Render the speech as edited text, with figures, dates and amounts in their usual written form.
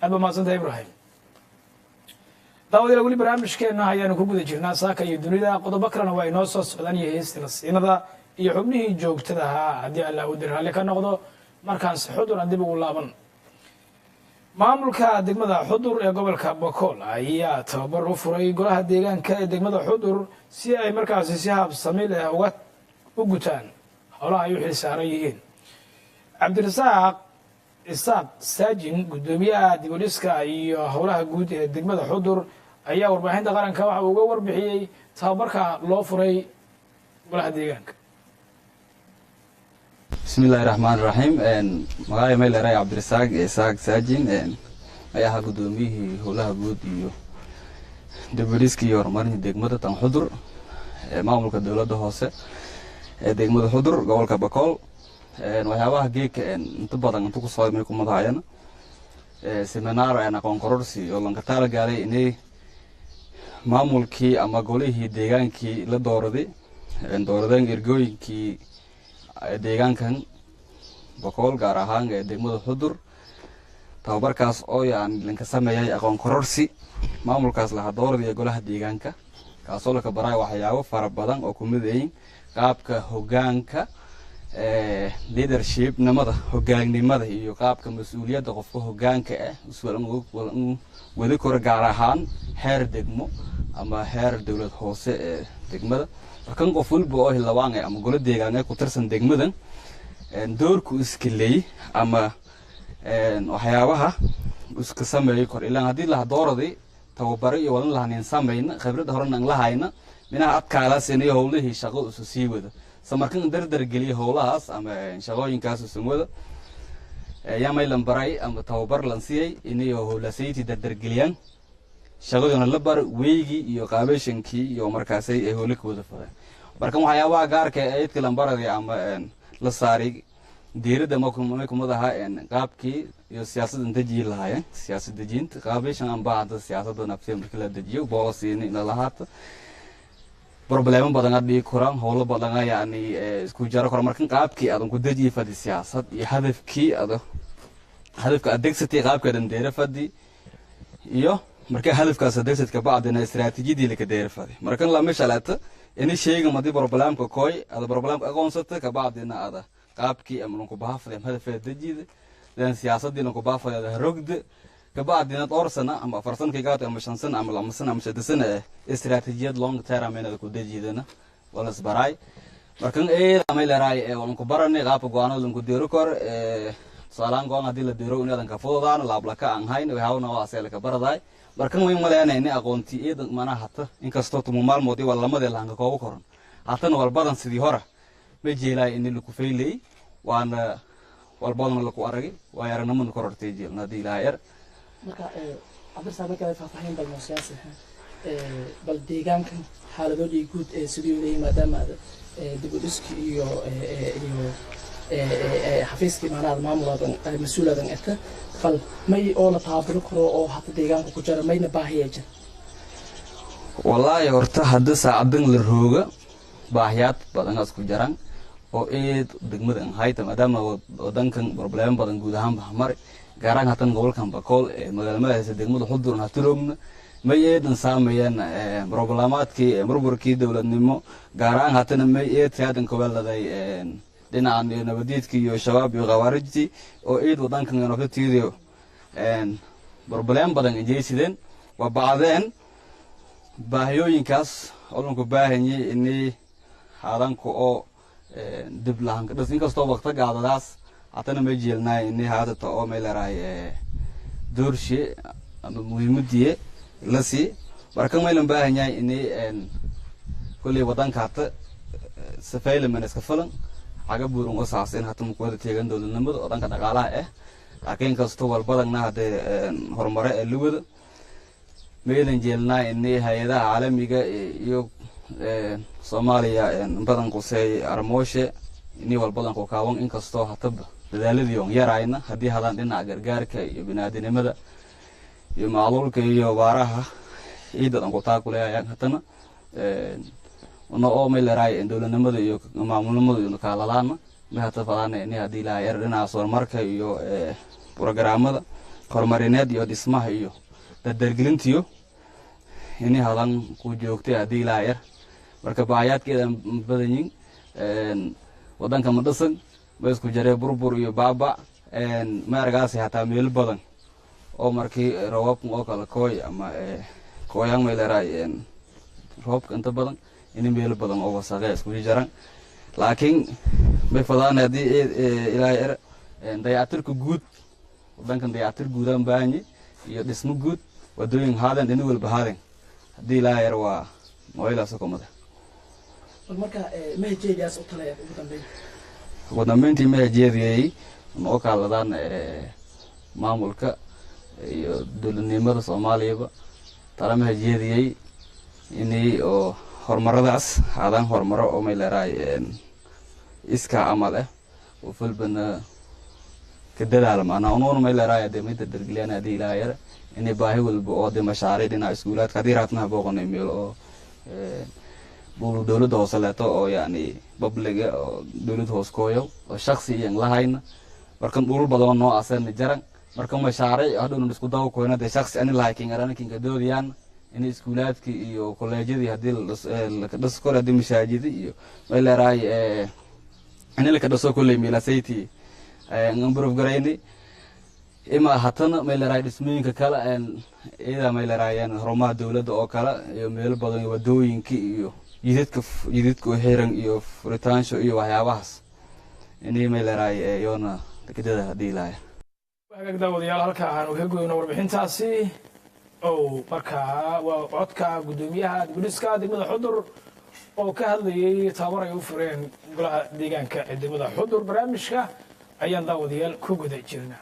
أبا ما صنت إبراهيم داود الأولي برامج كنا هيا نكوب ذي جرنا ساكا يدنيدا قد بكرنا وينوسوس فلاني هيستنس إن ذا يحبني جوك تدها عدي الله ودرها لك نقضه مركان سحود وندي بقول لابن maamulka degmada xudur ee gobolka Boqol ayaa tababar u furay golaha deegaanka ee degmada xudur si ay markaas si habsami leh uga gutaan howlaha ay u xilsaaran yihiin Cabdirasaaq Isaaq Saajin gudoomiyaha diboliska iyo howlaha guud ee degmada xudur ayaa warbaahinta qaranka waxa uu uga warbixiyay tababarka loo furay golaha deegaanka بسم الله الرحمن الرحيم مغاي ميل راي عبد الرزاق إسحاق ساجين ayaa ha gudoomiyihii howlaha guud iyo diboliska iyo horumarinta degmada tan xudur maamulka dawladda hoose ee degmada xudur gobolka Boqol waxyaabaha geeka inta badan inta ku soo imay ku madaxayna seminar aan aqoon kororsi oo lanka taal gaaray inay maamulkii ama golihii deegaankii la dooradeen ergooyinkii deegaankan Boqol gaar ahaan ee degmada xudur tababarkaas oo aan linka sameeyay aqoon kororsi maamulkaas la dooradii golaha deegaanka kaasoo la ka baray waxyaabo fara badan oo ku mideeyay qaabka hoggaanka leadership namada hoggaannimada iyo qaabka mas'uuliyadda qofka hoggaanka ah wada kor gaar ahaan heer degmo ama heer dawlad hoose ee degmada kan qof walba oo hilawaan ama golaha deegaanka ku tirsan degmadan doorku iskilay ama waxyaabaha iska sameeyay kor ilaa hadii la dooraday tababar iyo wadan lahayn sameeyna khibrad horan aan lahayna minaha adkaala sinay howlihii shaqo isu sii wada samarkan dardar galiye howlahaas ama shaqooyinkaas isu wada yaamay lambaray ama tababar lan siiyay inay howlasayti dardar galiyaan shaqaduna la bar weeygi iyo qaabeeshankii iyo markaasay ay howlka wada fadaan markan waxyaabaha gaarka ah ee idka lambaray ama la saaray diirada ma kumadaha qaabkii iyo siyaasadda dejin lahaayeen siyaasadda dejinta qaabeeshan aan baahda siyaasadda nafsiga marka la dejiyo boolasiin in la lahaato problemo badan adii koraan howlo badan yaani isku jaro kor markan qaabkii aad ku dejiyo fadi siyaasad iyo hadafka adeegsatay qaabka deera fadi iyo marka hadafkaas adeegsadka baadina istiraatiijiyadii la ka deera fadi markan la meeshalaata in sheega madii problemka kooy ada problemka aqoonsata ka baadina ada qaabkii ama ku baafadeen hadafka dejida dan siyaasadina ku baafadeen rogda ka baadina doorsana ama farsanka gaad ama shansan ama lamasana ama sadasana istiraatiijiyad long term ee ku dejidana wala isbaray markan ama ilaahay oo ku baranay qaabka go'aanada ku deero kor saalaan go'aan hadii la deero in adan ka fududaan laablaka aan hayn waxaana waa asal ka baraday markan way maleynayna aqoontii ee mana hata inkastoo tumu maalmoodii wala lamada laanka koob koran hatana wal badan sidii hore ma jeelay in la ku feelay waana wal badan la ku aragay waa yaranimada korortay jeelna hadii ilaahay marka Cabdirasaaq marka faahfaahin bal siyaasi bal deegaankan xaaladooda guud ee sidii u leeyahay maadaama diboliski iyo xafiiskii maanaad maamuladan mas'uuladan inta fal may oo la taabaro karo oo hata deegaanka ku jira mayna baahiyeejan wallahi horta hadda saacadan la rooga baahiyaad badan isku jiraan oo degmada hayta maadaama wadankan problem badan guud ahaan bahmar gaaraan hatan gobolkan Boqol ee magaalada degmada xudur haturoogna may eedan saameeyaan problemaadkii burburkii dawladnimo gaaraan hatan may taadan koboladay dhinaca nabadiidkii iyo shabaab iyo qawaarijti oo wadankan naftiidiyo problem badan jeesideen waa baadeen baahiyooyinkaas oo ku baahanyi inay haadanku oo dib lahan ka dhis inkastoo waqti gaadadaas hatana ma jeelnaa inay haadata oo meelaraay doorshe ama muhiimadii la si marka ma ilan baahan yahay inay kulli wadanka hata safayl man iska falan xaga buurun oo saaseen hata mu wada teegan dawladnimada oo dhanka dhaqaalaha laakiin kasto wal badanna hada horumare ee luwada ma ilan jeelnaa inay hay'adaha caalamiga iyo Soomaaliya badan qosay armooshe inay wal badan ku kaawan inkastoo hataba dadaaladii oo yarayna hadii hadaan dhinaca gargaarka iyo binaadinimada iyo macluulka iyo baaraha ciidan ku taakuleeyaan hatana oo meelaraay dawladnimada iyo maamulnimada iyo kaalalaana ma hata fadana inay hadii la yar dhinaca soo marka iyo programada horumarineed iyo dhismaha iyo dardargelintiyo inay hadan ku joogtay haddii ilaa yar marka baahiyaadkeeda badan yihiin wadanka ma dhisan ma isku jaree burbur iyo baaba maaragaasi hataa meel badan oo markii roobabka oo kale kooy ama kooyaan meeleeraay roobka inta badan inay meel badan oo wasaqe isku jaran laakiin may fadaan haddii ilaa yar dayactirka guud wadankan dayactir guudaan baahanyi iyo dhismo guud wadooyin haadan dhini walba haadan haddii ilaa yar waa nooylaas kumada marka mehejeediyaas u talaya ugu dambeyntii mehejeediyay noo kaaladaan maamulka iyo dowladnimada soomaaliyaba tala mehejeediyay inay oo horumaradaas haadaan horumaro oo may leeraay iska amal oo fulbana ka dadaala maanaa unuuna may leeraay dee may dardargeliyaan haddii ilaa yar inay baahi walba oo dee mashaariic dhinaca iskuulaadka haddii raatnaha booqanay meel oo dowladda hoose leeto oo yani babliga oo dowlad hoos kooyo oo shaksi iyan lahayna markan dhulul badan noo asana jaran marka mashaariic hadhowna isku dawa koyna dee shaksi ani lahay kingaranakinka doodiyaan in iskuulaadki iyo kolleejyadii haddii laka dhiso kole haddii mashaajidi iyo may leerahay ini laka dhiso kolley meelasayti improve garayni ima hatana may leerahay dhismooyinka kale iyada may leeraayeen horumaha dowladda oo kale iyo meelo badan wadooyinka iyo jidadka oo xiran iyo furitaansho iyo waxyaabahaas inay may leeraay yoona dekadada haddii ilaahay hagaag daawadayaal halka aanu ka goyno warbixintaasi oo markaa waa codka gudoomiyaha dibudhiska degmada Xudur oo ka hadlayay tababar ay u fureen golaha deegaanka ee degmada Xudur barnaamijka ayaan daawadayaal ku guda jirnaa